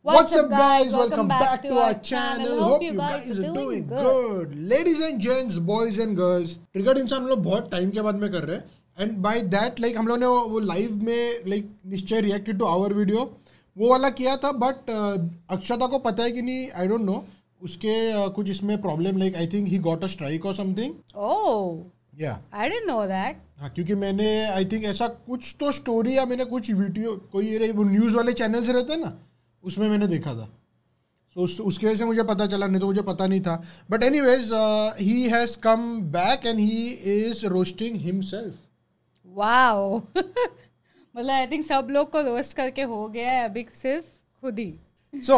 What's up guys? Welcome back to our channel. Hope you guys are doing good. Ladies and gents, boys and girls, triggered इंसान हम लोग बहुत time के बाद में कर रहे हैं एंड बाय दैट लाइक हम लोग ने वो लाइव में लाइक निश्चय रिएक्टेड टू आवर वीडियो वो वाला किया था बट अक्षता को पता है कि नहीं आई डोंट नो उसके कुछ इसमें problem like I think he got a strike और समथिंग। ओह या आई डिडंट नो दैट। हाँ क्योंकि मैंने आई थिंक ऐसा कुछ तो स्टोरी या मैंने कुछ वीडियो कोई वो न्यूज़ वाले चैनल्स रहते हैं ना उसमें मैंने देखा था तो उसकी वजह से मुझे पता चला नहीं तो मुझे पता नहीं था but anyways he has come back and he is roasting himself. Wow मतलब आई थिंक सब लोग को रोस्ट करके हो गया है अभी सिर्फ खुद ही। So,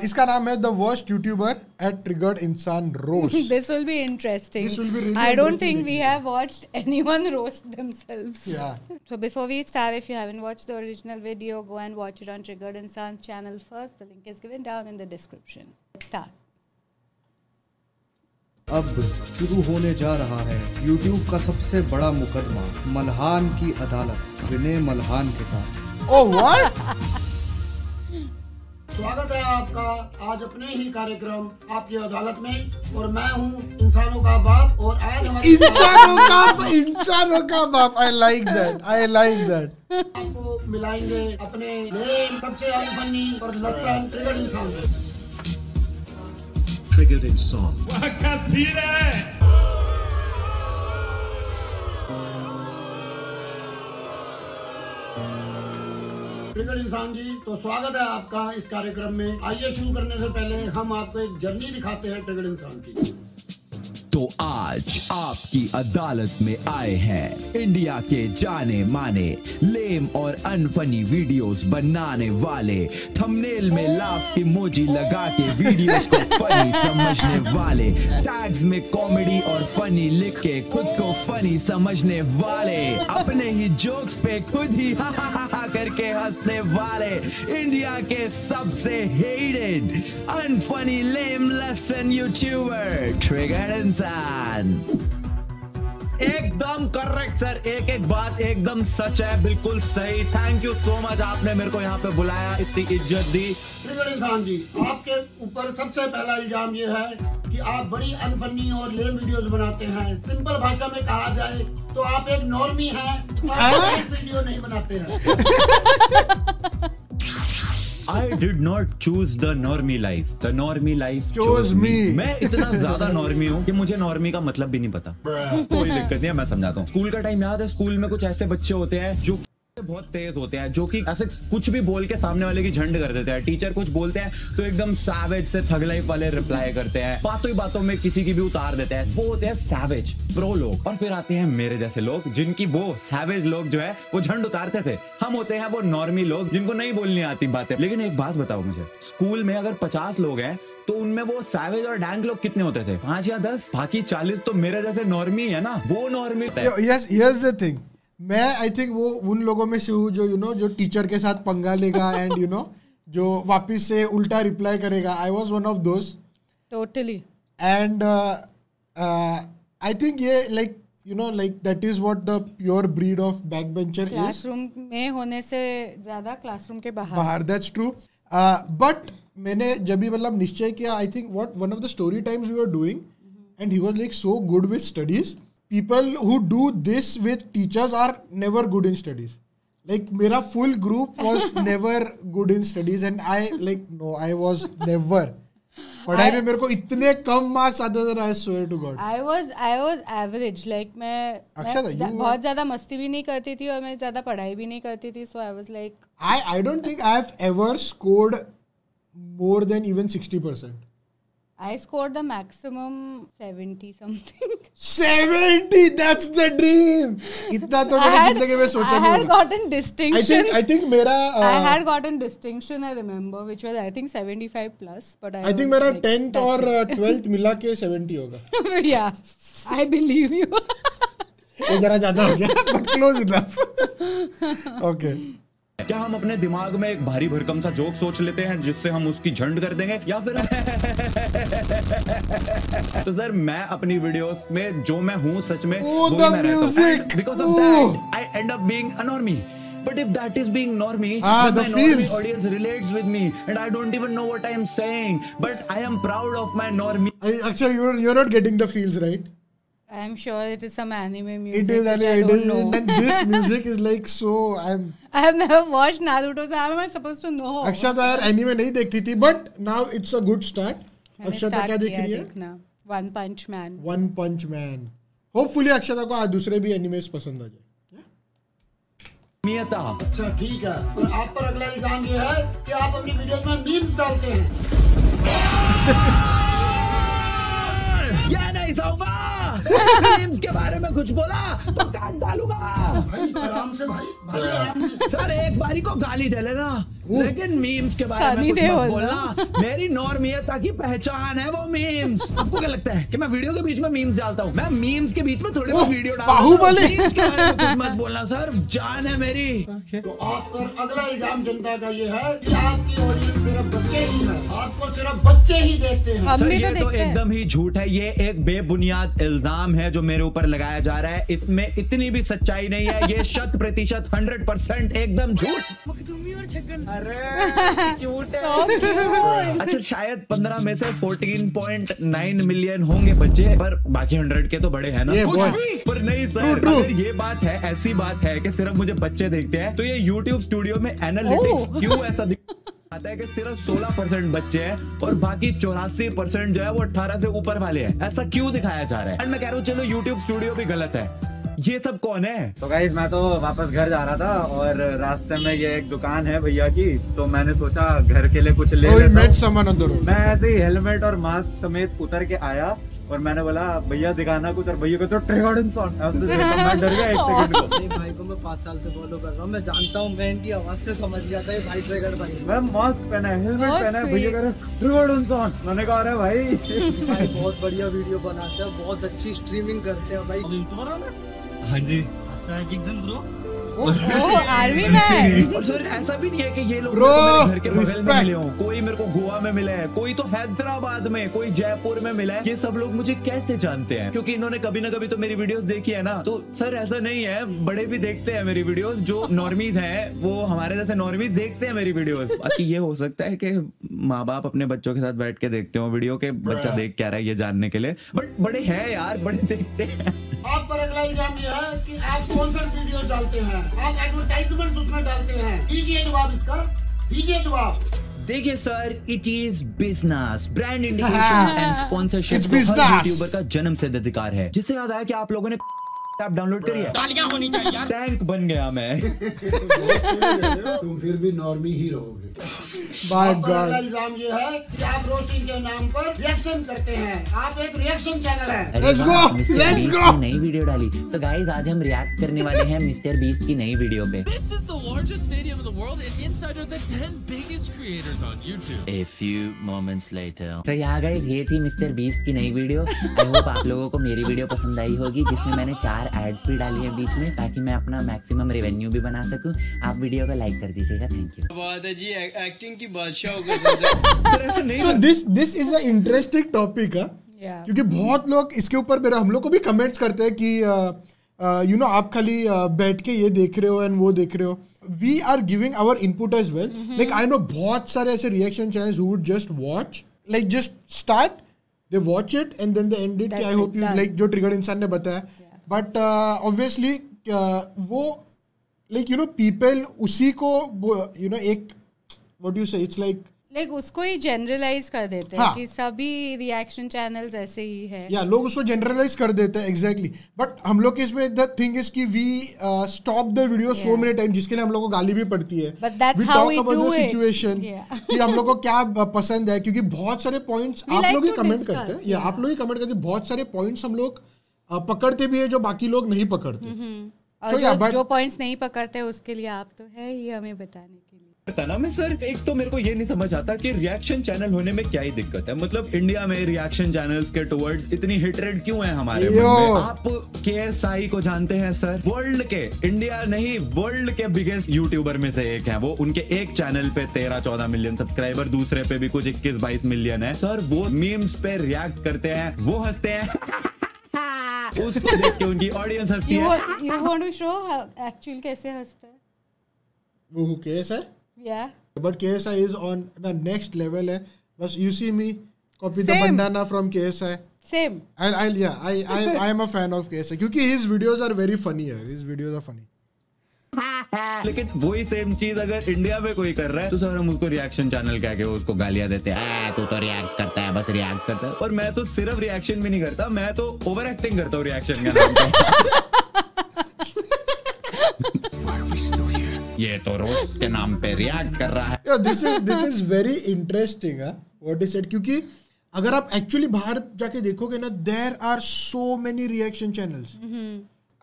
इसका नाम है The Worst YouTuber at Triggered Insan Roast. This will be interesting. This will be really I don't interesting. think we have watched anyone roast themselves. Yeah. So before we start, if you haven't watched the original video, go and watch it on Triggered Insan's channel first. The link is given down in the description. Let's start. अब शुरू होने जा रहा है YouTube का सबसे बड़ा मुकदमा मल्हान की अदालत विनय मल्हान के साथ। Oh what? स्वागत है आपका आज अपने ही कार्यक्रम आपकी अदालत में और मैं हूं इंसानों का बाप और आज हमारे इंसानों का बाप। I like that. आपको मिलाएंगे अपने लेम सबसे अनफनी और लसन ट्रिगर्ड इंसान से। Triggered Insan. ट्रिगर्ड इंसान जी तो स्वागत है आपका इस कार्यक्रम में। आइए शुरू करने से पहले हम आपको एक जर्नी दिखाते हैं ट्रिगर्ड इंसान की। तो आज आपकी अदालत में आए हैं इंडिया के जाने माने लेम और अनफनी वीडियोस बनाने वाले, थंबनेल में लाफ इमोजी लगा के वीडियोस को फनी समझने वाले, टैग्स में कॉमेडी और फनी लिख के खुद को फनी समझने वाले, अपने ही जोक्स पे खुद ही हा हा हा करके हंसने वाले, इंडिया के सबसे हेटेड अनफनी लेम लेसन यूट्यूबर ट्रिगर्ड इंसान। एकदम करेक्ट सर, एक एक बात एकदम सच है, बिल्कुल सही। थैंक यू सो मच, आपने मेरे को यहाँ पे बुलाया, इतनी इज्जत दी। ट्रिगर्ड इंसान जी आपके ऊपर सबसे पहला इल्जाम ये है कि आप बड़ी अनफनी और लेम वीडियोस बनाते हैं। सिंपल भाषा में कहा जाए तो आप एक नॉर्मी हैं, आप एक वीडियो नहीं बनाते हैं। I did not choose the normie life. The normie life Chose me. मैं इतना ज्यादा नॉर्मी हूँ कि मुझे नॉर्मी का मतलब भी नहीं पता। कोई दिक्कत नहीं है, मैं समझाता हूँ। स्कूल का टाइम याद है, स्कूल में कुछ ऐसे बच्चे होते हैं जो बहुत तेज होते हैं, जो कि ऐसे कुछ भी बोल के सामने वाले की झंड कर देते हैं। टीचर कुछ बोलते हैं तो एकदम सैवेज से थग लाइफ वाले रिप्लाई करते हैं, बातों ही बातों में किसी की भी उतार देते हैं। वो होते हैं सैवेज प्रो लोग। और फिर आते हैं मेरे जैसे लोग जिनकी वो सैवेज लोग जो है वो झंड उतारते थे। हम होते हैं वो नॉर्मी लोग जिनको नहीं बोलनी आती बातें। लेकिन एक बात बताओ मुझे, स्कूल में अगर 50 लोग हैं तो उनमें वो सैवेज और डैंग लोग कितने होते थे? 5 या 10? बाकी 40 तो मेरे जैसे नॉर्मी है ना, वो normie. Yes, here's the thing. मैं आई थिंक वो उन लोगों में से हूँ जो जो टीचर के साथ पंगा लेगा एंड जो वापस से उल्टा रिप्लाई करेगा। I was one of those Totally. And I think ये like like that is what the pure breed of back bencher is. Classroom में होने से ज्यादा क्लासरूम के बाहर दैट्स ट्रू बट मैंने जब भी मतलब निश्चय किया I think what one of the story times we were doing and he was like so good with studies. People who do this with teachers are never good in studies. Like मेरा full group was never good in studies and I was never. पढ़ाई में मेरे को इतने कम marks आते थे, I swear to God. I was average. Like मैं बहुत ज्यादा मस्ती भी नहीं करती थी और मैं ज्यादा पढ़ाई भी नहीं करती थी. So I was like I don't think I have ever scored more than even 60%. I scored the maximum 70 something. 70, that's the dream. इतना तो मैंने जिंदगी में सोचा नहीं I had होगा। gotten distinction. I think मेरा I had gotten distinction, I remember, which was I think 75 plus. But I think मेरा 10th और 12th मिला के 70 होगा। Yeah, I believe you. ये जरा ज्यादा हो गया, but close enough. Okay. क्या हम अपने दिमाग में एक भारी भरकम सा जोक सोच लेते हैं जिससे हम उसकी झंड कर देंगे, या फिर तो सर मैं अपनी वीडियोस में जो मैं हूँ सच में वही मैं रहता हूँ। Because of that I and up being a normie. But if that is being normie, the then my normie feels. audience relates with me, and I don't even know what I am saying. But I am proud of my normie. Actually, you're not getting the feels, right? I'm sure it is some anime music. It is, which I don't know. and this music is like so. I have never watched Naruto, so how am I supposed to know? अक्षता यार anime नहीं देखती थी, but now it's a good start. मैंने अक्षता start क्या देख किया रही है? देखना One Punch Man. One Punch Man. Hopefully अक्षता को आज दूसरे भी एनिमेस पसंद आ जाए. मियता अच्छा ठीक है, और आप पर अगला इल्जाम ये है कि आप अपनी वीडियोस में मीम्स डालते हैं। ये नहीं सहूंगा। मीम्स के बारे में कुछ बोला तो काट डालूंगा। भाई आराम से भाई आराम से। सर एक बारी को गाली दे लेना, लेकिन मीम्स के बारे में सनी कुछ देओल मत बोलना। मेरी नॉर्मियता की पहचान है वो मीम्स। आपको क्या लगता है कि मैं वीडियो के बीच में मीम्स डालता हूँ? मैं मीम्स के बीच में थोड़ी बहुत वीडियो डालता हूँ। बाहुबली। मीम्स के बारे में कुछ मत बोलना सर, जान है मेरी। तो आप पर अगला इल्जाम जनता का ये है कि आपकी ऑडियंस सिर्फ बच्चे ही है, आपको सिर्फ बच्चे ही देखते हैं। हम सर भी ये तो तो देखते हैं। एकदम ही झूठ है। ये एक बेबुनियाद इल्जाम है जो मेरे ऊपर लगाया जा रहा है। इसमें इतनी भी सच्चाई नहीं है। ये 100% 100% एकदम झूठ। अरे क्यूट है। अच्छा शायद 15 में से 14.9 मिलियन होंगे बच्चे, पर बाकी 100 के तो बड़े हैं ना। ये कुछ boy. भी पर नहीं सर, True. अगर ये बात है, ऐसी बात है कि सिर्फ मुझे बच्चे देखते हैं, तो ये YouTube स्टूडियो में एनालिटिक्स क्यों ऐसा आता है कि सिर्फ 16% बच्चे हैं और बाकी 84% जो है वो 18 से ऊपर वाले हैं? ऐसा क्यों दिखाया जा रहा है? मैं कह रहा हूँ चलो YouTube स्टूडियो भी गलत है। ये सब कौन है? तो गाइस मैं तो वापस घर जा रहा था और रास्ते में ये एक दुकान है भैया की, तो मैंने सोचा घर के लिए कुछ ले Oh, you लेता met हूं। someone on the road. मैं ऐसे ही हेलमेट और मास्क समेत उतर के आया और मैंने बोला भैया दिखाना कुछ, और भैया को तो ट्रिगर्ड इंसान ऐसे देखा, मैं डर गया एक सेकंड को। नहीं भाई को मैं 5 साल से फॉलो कर रहा हूँ, मैं जानता हूँ, मैं इनकी आवाज से समझ गया था ये भाई ट्रिगर्ड भाई। मैं मास्क पहना है, हेलमेट बहुत पहना है, sweet। भैया कह रहे ट्रिगर्ड इंसान। मैंने कहा अरे भाई भाई बहुत बढ़िया वीडियो बनाते हैं, बहुत अच्छी स्ट्रीमिंग करते हैं भाई। हाँ जी। Army man. और सर ऐसा भी नहीं है कि ये लोग Bro, मेरे घर के बगल में respect. मिले हों। कोई मेरे को गोवा में मिला है, कोई तो हैदराबाद में, कोई जयपुर में मिला है। ये सब लोग मुझे कैसे जानते हैं? क्योंकि इन्होंने कभी ना कभी तो मेरी वीडियोस देखी है ना। तो सर ऐसा नहीं है, बड़े भी देखते हैं मेरी वीडियोस। जो नॉर्मीज हैं वो हमारे जैसे नॉर्मीज देखते हैं मेरी वीडियोस। बाकी ये हो सकता है कि माँ बाप अपने बच्चों के साथ बैठ के देखते हो वीडियो के बच्चा देख क्या रहा है ये जानने के लिए, बट बड़े हैं यार, बड़े देखते हैं। आप पर अगला इल्जाम ये है कि आप स्पॉन्सर्ड वीडियोस डालते हैं, आप एडवर्टाइजमेंट उसमें डालते हैं। दीजिए जवाब इसका, दीजिए जवाब। देखिए sir, it is business. Brand indications and sponsorship It's तो हर business. यूट्यूबर का जन्म सिद्ध अधिकार है। जिससे याद आया कि आप लोगों ने ऐप डाउनलोड करी है? तालियां होनी चाहिए। टैंक बन गया मैं। तुम फिर भी नॉर्मी ही रहोगे। My आप पर अगला God. इल्जाम ये है कि आप रोस्टिंग के नाम पर रिएक्शन करते हैं। आप एक रिएक्शन चैनल है। Let's go, let's go. नई वीडियो डाली तो गाइस आज हम रिएक्ट करने वाले हैं मिस्टर बीस्ट की नई वीडियो पे। This is the largest stadium in the world, and inside are the 10 biggest creators on YouTube. A few moments later. तो यहाँ गाइस ये थी मिस्टर बीस्ट की नई वीडियो। आई होप आप लोगों को मेरी वीडियो पसंद आई होगी, जिसमें मैंने 4 एड्स भी डाली हैं बीच में, ताकि मैं अपना मैक्सिमम रेवेन्यू भी बना सकूं। आप वीडियो को लाइक कर दीजिएगा। Thank you. बात है जी, एक्टिंग की बादशाह हो So this is an interesting topic, huh? Yeah. क्योंकि बहुत लोग इसके ऊपर मेरा हम लोग को भी कमेंट्स करते हैं कि यू नो आप खाली बैठ के ये देख रहे हो एंड वो देख रहे हो। We are giving our input as well. Like I know बहुत सारे ऐसे reaction channels who would just watch, like just start, they watch it and then they end it. I hope you like जो triggered इंसान ने बताया, but obviously वो like you know people उसी को यू नो एक what you say it's like उसको ही जनरलाइज कर देते हैं हाँ. कि सभी रिएक्शन चैनल्स ऐसे ही है। या लोग उसको जनरलाइज कर देते हैं एग्जैक्टली। बट हम लोग के इसमें द थिंग इज कि we stop the video so many time, जिसके लिए हम लोग को गाली भी पड़ती है। But that's We how talk we about do the it. situation Yeah. कि हम लोग को क्या पसंद है, क्योंकि बहुत सारे पॉइंट्स We आप like लोग ही to कमेंट discuss, करते हैं या आप लोग ही कमेंट करते हैं। बहुत सारे पॉइंट्स हम लोग पकड़ते भी है जो बाकी लोग नहीं पकड़ते। और जो पॉइंट्स नहीं पकड़ते उसके लिए आप तो है ही हमें बताने के लिए। बताना मैं सर, एक तो मेरे को ये नहीं समझ आता कि रिएक्शन चैनल होने में क्या ही दिक्कत है। मतलब इंडिया में रिएक्शन चैनल्स के टुवर्ड्स इतनी हेट्रेड क्यों है हमारे मन में? आप KSI को जानते हैं सर? वर्ल्ड के, इंडिया नहीं वर्ल्ड के बिगेस्ट यूट्यूबर में से एक है वो। उनके एक चैनल पे 13-14 मिलियन सब्सक्राइबर, दूसरे पे भी कुछ 21-22 मिलियन है सर। वो मीम्स पे रिएक्ट करते हैं, वो हंसते हैं उसको देख के उनकी ऑडियंस हंसती है। You want to show actual कैसे हंसता है? Who KSI? Yeah. But KSI is on the next level है. बस you see me copy the Same. bandana from KSI. Same. I am a fan of KSI क्योंकि his videos are very funny है. His videos are funny. लेकिन वही same चीज अगर India में कोई कर रहा है तो सर हम उसको रिएक्शन चैनल कह के उसको गालियां देते हैं, तू तो रिएक्ट करता है, बस रिएक्ट करता है। और मैं तो सिर्फ रिएक्शन भी नहीं करता, मैं तो ओवर एक्टिंग करता हूँ रिएक्शन के नाम पे। ये तो रोस्ट के नाम पे रिएक्ट कर रहा है। This is very interesting, what he said, क्योंकि अगर आप एक्चुअली बाहर जाके देखोगे ना, there are so many reaction channels.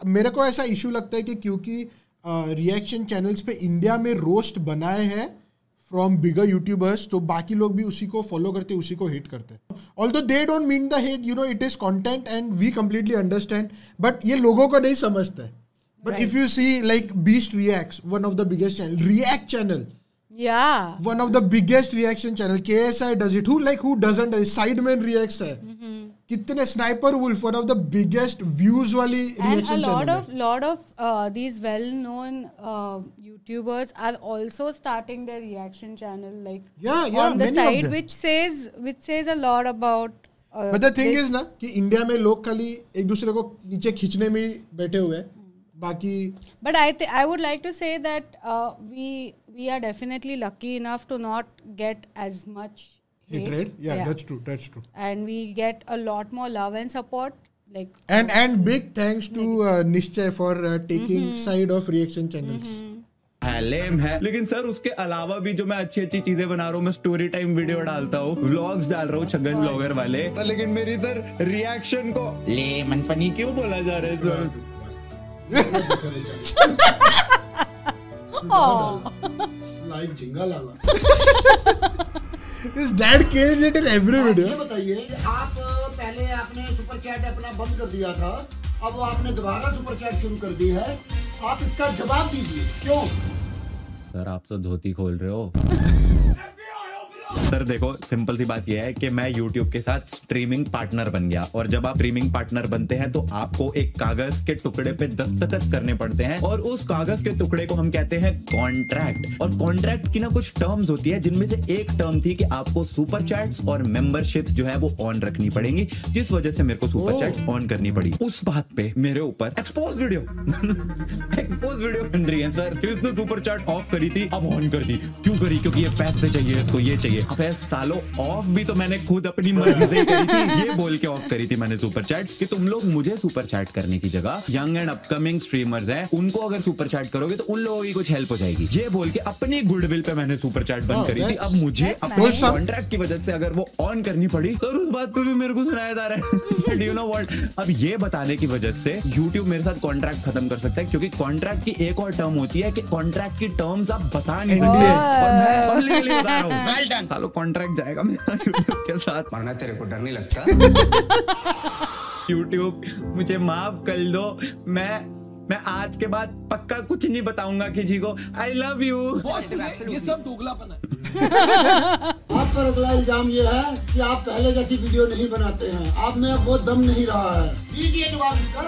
मेरे को ऐसा इशू लगता है कि क्योंकि रिएक्शन चैनल्स पे इंडिया में रोस्ट बनाए हैं फ्रॉम बिगर यूट्यूबर्स, तो बाकी लोग भी उसी को फॉलो करते, उसी को हेट करते हैं। Although they don't mean the hate, you know, it is content and we completely understand, but ये लोगों को नहीं समझता है। But if you see like Beast Reacts, one of the biggest channel, react channel, Yeah. one of the biggest reaction channel, KSI does it, who doesn't, Sidemen reacts है, कितने, Sniper Wolf, one of the biggest views वाली reaction And channel lot of these well-known YouTubers are also starting their reaction channel, like yeah, on the many of side, them. which says a lot about. But the thing is ना कि India में लोग खाली एक दूसरे को नीचे खींचने में ही बैठे हुए हैं, बाकी। But I would like to say that we are definitely lucky enough to not get as much hate. Hatred, yeah, that's true. And we get a lot more love and support, like. And big thanks to Nishchay for taking side of reaction channels. लेम है, लेकिन sir उसके अलावा भी जो मैं अच्छी अच्छी चीजें बना रहा हूँ, मैं स्टोरी टाइम वीडियो डालता हूँ, व्लॉग्स डाल रहा हूँ छगन ब्लॉगर वाले, लेकिन मेरी सर रिएक्शन को लेमन फनी क्यों बोला जा रहा है सर? लाइव झिंगा लाला। His dad kills it in every video. ये बताइए, आप पहले आपने सुपर चैट अपना बंद कर दिया था, अब आपने दोबारा सुपर चैट शुरू कर दी है, आप इसका जवाब दीजिए, क्यों? सर आप तो धोती खोल रहे हो। सर देखो, सिंपल सी बात यह है कि मैं YouTube के साथ स्ट्रीमिंग पार्टनर बन गया, और जब आप स्ट्रीमिंग पार्टनर बनते हैं तो आपको एक कागज के टुकड़े पे दस्तखत करने पड़ते हैं, और उस कागज के टुकड़े को हम कहते हैं कॉन्ट्रैक्ट। और कॉन्ट्रैक्ट की ना कुछ टर्म्स होती है, जिनमें से एक टर्म थी कि आपको सुपर चैट्स और मेंबरशिप्स जो है वो ऑन रखनी पड़ेंगी, जिस वजह से मेरे को सुपर चैट्स ऑन करनी पड़ी। उस बात पे मेरे ऊपर एक्सपोज वीडियो बन रही है सर, किसने सुपर चैट ऑफ करी थी अब ऑन कर दी, क्यों करी? क्योंकि ये पैसे चाहिए, इसको ये चाहिए। अबे सालों, ऑफ भी तो मैंने खुद अपनी मर्जी से करी थी, ये बोल के ऑफ करी थी मैंने सुपर चैट्स कि तुम लोग मुझे सुपर चैट करने की जगह यंग एंड अपकमिंग स्ट्रीमर्स हैं, उनको अगर सुपर चैट करोगे तो उन लोगों की कुछ हेल्प हो जाएगी, ये बोल के अपनी गुडविल पे मैंने सुपर चैट बंद करी थी। अब मुझे अपने कॉन्ट्रैक्ट की वजह से अगर वो ऑन करनी पड़ी तो उस बात पे भी मेरे को सुनाया जा रहा है। Do you know what? अब ये बताने की वजह से YouTube मेरे साथ कॉन्ट्रैक्ट खत्म कर सकता है, क्योंकि कॉन्ट्रैक्ट की एक और टर्म होती है कि कॉन्ट्रैक्ट की टर्म्स आप बता नहीं सकते, और मैं पब्लिकली बता रहा हूं, वेल डन, सालो कॉन्ट्रैक्ट जाएगा मेरा YouTube के साथ। वरना तेरे को डर नहीं लगता? YouTube मुझे माफ कर दो, मैं आज के बाद पक्का कुछ नहीं बताऊंगा किसी को। I love you. ये सब दोगलापन है। आप पर अगला इल्जाम ये है कि आप पहले जैसी वीडियो नहीं बनाते हैं, आप में अब वो दम नहीं रहा है। दीजिए जवाब इसका,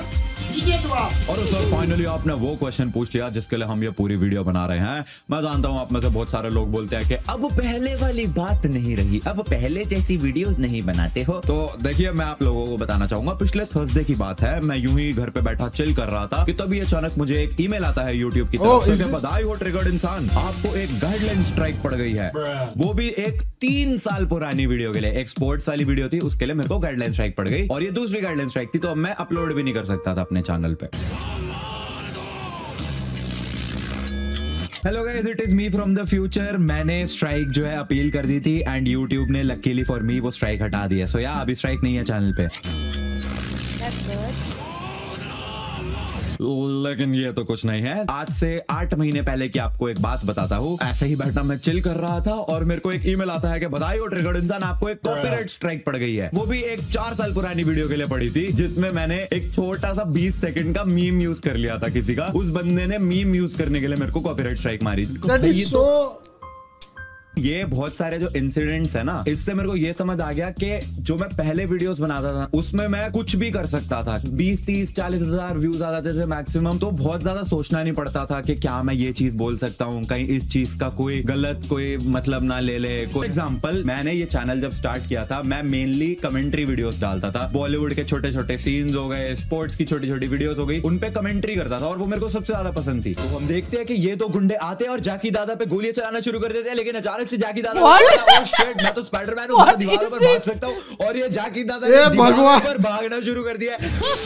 दीजिए जवाब। और सर फाइनली आपने वो क्वेश्चन पूछ लिया जिसके लिए हम ये पूरी वीडियो बना रहे हैं। मैं जानता हूँ आप में से बहुत सारे लोग बोलते हैं कि अब पहले वाली बात नहीं रही, अब पहले जैसी वीडियोस नहीं बनाते हो। तो देखिए, मैं आप लोगों को बताना चाहूंगा, पिछले थर्सडे की बात है, मैं यूं ही घर पे बैठा चिल कर रहा था कि तभी अचानक मुझे एक ईमेल आता है YouTube की तरफ से, बधाई हो ट्रिगर्ड इंसान, आपको एक गाइडलाइन स्ट्राइक पड़ गई है। वो भी एक 3 साल पुरानी वीडियो के लिए, एक स्पोर्ट्स वाली वीडियो थी, उसके लिए मेरे को गाइडलाइन स्ट्राइक पड़ गई, और ये दूसरी गाइडलाइन स्ट्राइक थी, तो अब मैं अपलोड भी नहीं कर सकता था अपने चैनल पे। Hello guys, it is me from the future. मैंने स्ट्राइक जो है अपील कर दी थी, एंड YouTube ने लकीली फॉर मी वो स्ट्राइक हटा दी है। सो या अभी स्ट्राइक नहीं है चैनल पे। लेकिन ये तो कुछ नहीं है। आज से 8 महीने पहले की आपको एक बात बताता हूँ। ऐसे ही बैठा मैं चिल कर रहा था और मेरे को एक ईमेल आता है कि बधाई हो ट्रिगर्ड इंसान, आपको एक कॉपीराइट स्ट्राइक पड़ गई है। वो भी एक 4 साल पुरानी वीडियो के लिए पड़ी थी, जिसमें मैंने एक छोटा सा 20 सेकंड का मीम यूज कर लिया था किसी का। उस बंदे ने मीम यूज करने के लिए मेरे को कॉपीराइट स्ट्राइक मारी। ये बहुत सारे जो इंसिडेंट्स है ना, इससे मेरे को ये समझ आ गया कि जो मैं पहले वीडियोस बनाता था उसमें मैं कुछ भी कर सकता था। 20, 30, 40 हजार व्यूज आ जाते थे मैक्सिमम, तो बहुत ज्यादा सोचना नहीं पड़ता था कि क्या मैं ये चीज बोल सकता हूँ, कहीं इस चीज का कोई गलत कोई मतलब ना ले ले। फॉर एग्जाम्पल, मैंने ये चैनल जब स्टार्ट किया था, मैं मेनली कमेंट्री वीडियोस डालता था। बॉलीवुड के छोटे छोटे सीन्स हो गए, स्पोर्ट्स की छोटी छोटी वीडियोस हो गई, उन पे कमेंट्री करता था और वो मेरे को सबसे ज्यादा पसंद थी। तो हम देखते हैं कि ये दो गुंडे आते हैं और जाकी दादा पे गोलियां चलाना शुरू कर देते हैं, लेकिन अचानक से जाकी दादा मैं तो स्पाइडरमैन हूं, मैं दीवारों पर भाग सकता हूं, और ये जाकी दादा ने दीवारों पर भागना शुरू कर दिया।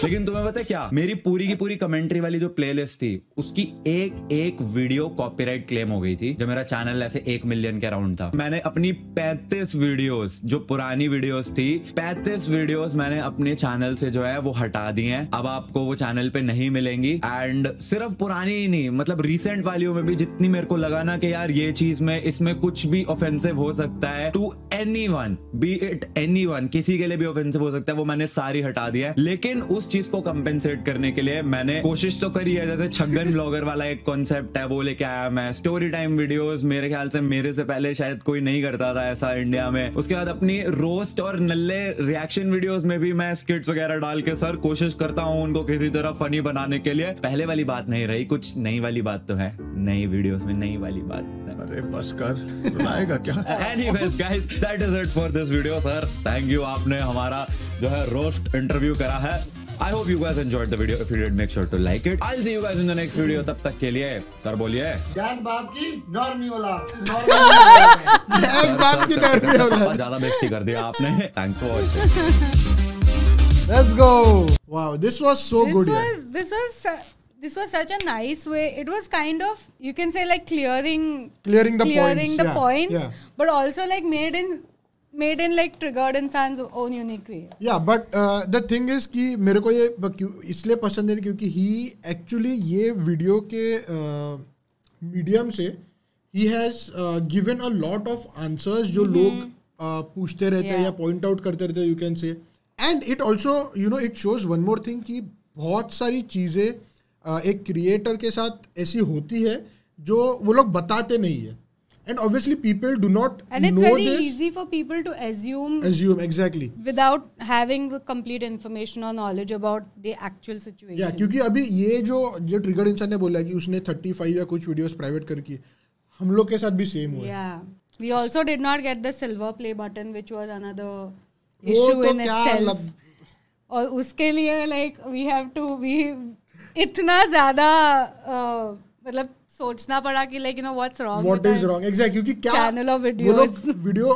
लेकिन तुम्हें पता है क्या, मेरी पूरी की पूरी कमेंट्री वाली जो प्लेलिस्ट थी उसकी एक वीडियो कॉपीराइट क्लेम हो गई थी। जब मेरा चैनल ऐसे 1 मिलियन के अराउंड था, मैंने अपनी 35 वीडियोस, जो पुरानी वीडियोस थी, 35 वीडियोस मैंने अपने चैनल से जो है वो हटा दी हैं। अब आपको वो चैनल पे नहीं मिलेंगी। एंड सिर्फ पुरानी ही नहीं, मतलब रिसेंट वालियों में भी जितनी मेरे को लगा ना कि यार ये चीज में इसमें कुछ भी ऑफेंसिव हो सकता है to anyone, be it anyone, किसी के लिए भी ऑफेंसिव हो सकता है, वो मैंने सारी हटा दिया है। लेकिन उस चीज को कंपेंसेट करने के लिए मैंने कोशिश तो करी है। जैसे छगन ब्लॉगर वाला एक कॉन्सेप्ट है, वो लेके आया मैं। स्टोरी टाइम वीडियोस मेरे ख्याल से मेरे से पहले शायद कोई नहीं करता था ऐसा इंडिया में। उसके बाद अपनी रोस्ट और नल्ले रिएक्शन वीडियोस में भी मैं स्किट्स वगैरह डाल के सर कोशिश करता हूँ उनको किसी तरह फनी बनाने के लिए। पहले वाली बात नहीं रही, कुछ नई वाली बात तो है, नई वीडियोस में नई वाली बात। अरे बस कर, रुलाएगा क्या? Anyways guys, that is it for this video sir. Thank you, आपने हमारा जो है रोस्ट इंटरव्यू करा है। I hope you guys enjoyed the video. If you did, make sure to like it. I'll see you guys in the next video. तब तक के लिए सर बोलिए। डैन बाप की नॉर्मी औलाद। डैन बाप की नॉर्मी औलाद। ज्यादा बेइज्जती कर दिया आपने। Thanks for watching. Let's go. Wow, this was so good. This was such a nice way. It was kind of, you can say, like clearing the points, yeah. But also like made in like triggered insan's own unique way. Yeah, but the thing is कि मेरे को ये इसलिए पसंद है क्योंकि he actually ये video के मीडियम से he has given a lot of answers जो लोग पूछते रहते हैं या पॉइंट आउट करते रहते हैं, you can say. And it also, you know, it shows one more thing कि बहुत सारी चीज़ें एक क्रिएटर के साथ ऐसी होती है जो वो लोग बताते नहीं है, and obviously people do not know this. And it's very easy for people to assume exactly without having the complete information or knowledge about the actual situation. Yeah, क्योंकि अभी ये जो ट्रिगर्ड इंसान ने बोला कि उसने 35 या कुछ वीडियोस प्राइवेट करके, हम लोग के साथ भी सेम हुआ है. Yeah, we also did not get the silver play button, which was another issue in itself. और उसके लिए like we have to be इतना ज्यादा मतलब सोचना पड़ा कि like you know what's wrong, what is wrong exactly, क्योंकि क्या channel of videos, वो लोग video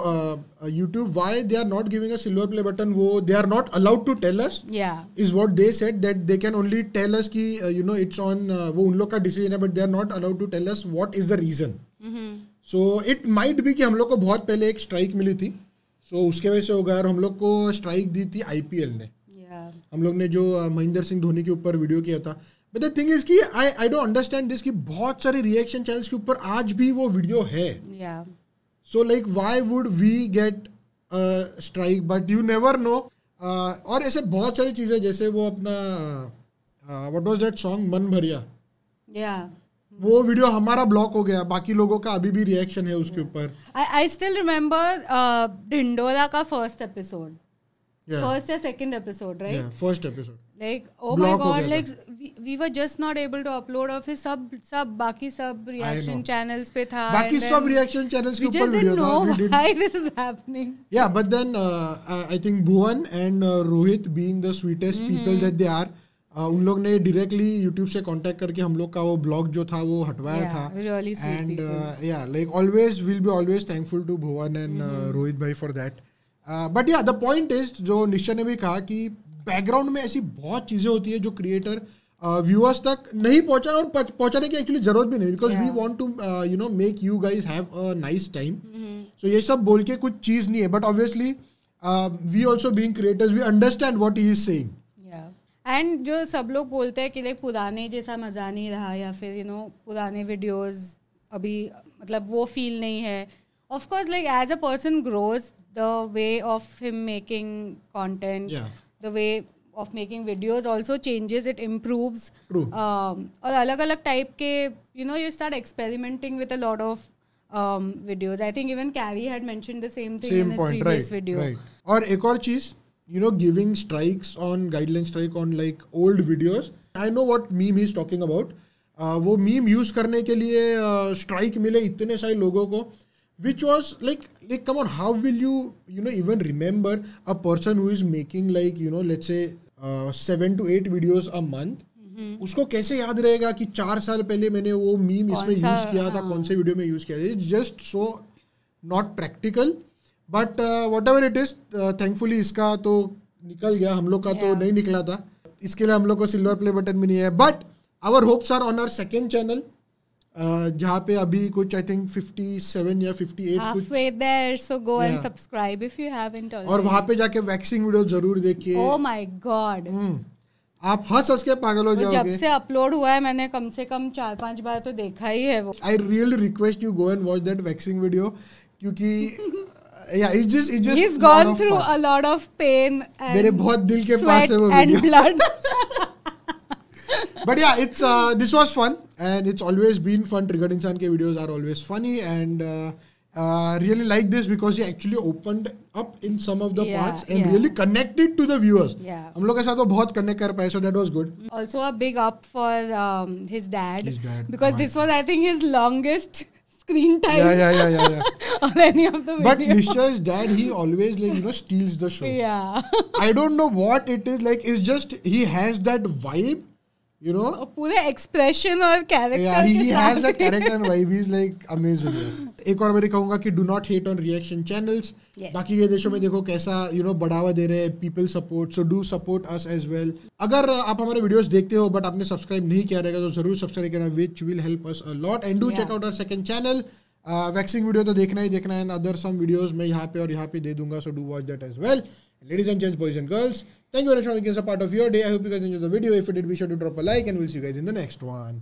YouTube why they are not giving a silver play button, वो they are not allowed to tell us, is what they said, that they can only tell us कि you know it's on वो उन लोग का decision है, but they are not allowed to tell us what is the reason. So it might be कि हम लोग को बहुत पहले एक स्ट्राइक मिली थी, so उसके वजह से होगा, और हम लोग को स्ट्राइक दी थी IPL ने. हम लोग ने जो महेंद्र सिंह धोनी के ऊपर वीडियो किया था. बट द थिंग इज कि आई डोंट अंडरस्टैंड दिस कि बहुत सारे रिएक्शन चैनल्स के ऊपर आज भी वो वीडियो है. So like why would we get strike, but you never know. और ऐसे बहुत सारी चीजें, जैसे वो अपना व्हाट वाज दैट सॉन्ग मन भरिया, वो वीडियो हमारा ब्लॉक हो गया, बाकी लोगों का अभी भी रिएक्शन है उसके ऊपर. आई स्टिल रिमेम्बर ढिंडोरा का first episode, first or second episode, right? Yeah, first episode. Like oh my god, like we were just not able to upload, और फिर सब बाकी सब reaction channels पे था, बाकी सब reaction channels के ऊपर वीडियो था. We just didn't know why this is happening. Yeah, but then I think Bhuvan and Rohit, being the sweetest people that they are, उन लोग ने directly YouTube से contact करके हम लोग का वो blog जो था वो हटवाया था. Really sweet and people. Yeah, like always we'll be always thankful to Bhuvan and Rohit bhai for that. But या द पॉइंट इज, जो निश्चय ने भी कहा कि बैकग्राउंड में ऐसी बहुत चीज़ें होती है जो क्रिएटर व्यूअर्स तक नहीं पहुंचा, और पहुंचाने की एक्चुअली जरूरत भी नहीं, because we want to you know make you guys have a nice time. So ये सब बोल के कुछ चीज़ नहीं है, but obviously we also being creators we understand what he is saying. And जो सब लोग बोलते हैं कि लाइक पुराने जैसा मज़ा नहीं रहा, या फिर यू नो पुराने वीडियोज़ अभी मतलब वो फील नहीं है. Of course like as a person grows, the way of him making content, the way of making videos also changes, it improves. True. और अलग अलग टाइप के you know you start experimenting with a lot of videos. I think even Carrie had mentioned the same thing in Same his point, previous right? video. Right. और एक और चीज, you know, giving strikes on guideline strike on like old videos. I know what meme he's talking about. वो meme use करने के लिए strike मिले इतने सारे लोगों को, which was like come on, how will you know even remember a person who is making like you know let's say 7 to 8 videos a month. उसको कैसे याद रहेगा कि 4 साल पहले मैंने वो मीम इसमें यूज किया था, कौन से वीडियो में यूज किया था. It's just so not practical. But what ever it is, thankfully इसका तो निकल गया, हम लोग का तो नहीं निकला था. इसके लिए हम लोग को सिल्वर प्ले बटन भी नहीं है. But our hopes are on our second channel, जहाँ पे अभी कुछ आई थिंक 57 या 58 halfway there, so go and subscribe if you haven't already. और वहाँ पे जाके वैक्सिंग वीडियो जरूर देखिए. Oh my god, आप हंस के पागल हो जाओगे. जब से अपलोड हुआ है मैंने कम से कम 4-5 बार तो देखा ही है वो. I really request you go and watch that waxing video, क्योंकि yeah, it's just he's gone through a lot of pain and मेरे बहुत दिल के पास है वो and video. blood. But yeah, it's this was fun and it's always been fun. Triggered Insan ke videos are always funny and really like this because he actually opened up in some of the parts and really connected to the viewers. हम लोग के साथ वो बहुत connect कर पाए, so that was good. Also a big up for his dad because this was I think his longest screen time. Yeah. on any of the videos. But Nishcha's dad, he always like you know steals the show. Yeah. I don't know what it is like. It's just he has that vibe. You know, पूरे expression और character. Yeah, he has that character and vibe. He's like amazing. एक और मैं कहूँगा कि do not hate on reaction channels. बाकी के देशों में देखो कैसा you know बढ़ावा दे रहे हैं, people support, so do support us as well. अगर आप हमारे वीडियोस देखते हो बट आपने सब्सक्राइब नहीं किया रहेगा तो जरूर सब्सक्राइब करना, which will help us a lot. And do check out our second channel. Waxing video तो देखना ही देखना है, and other some videos मैं यहाँ पे और यहाँ पे दे दूंगा, so do watch that as well. Ladies and gents, boys and girls, thank you very much for making us a part of your day. I hope you guys enjoyed the video. If you did, be sure to drop a like and we'll see you guys in the next one.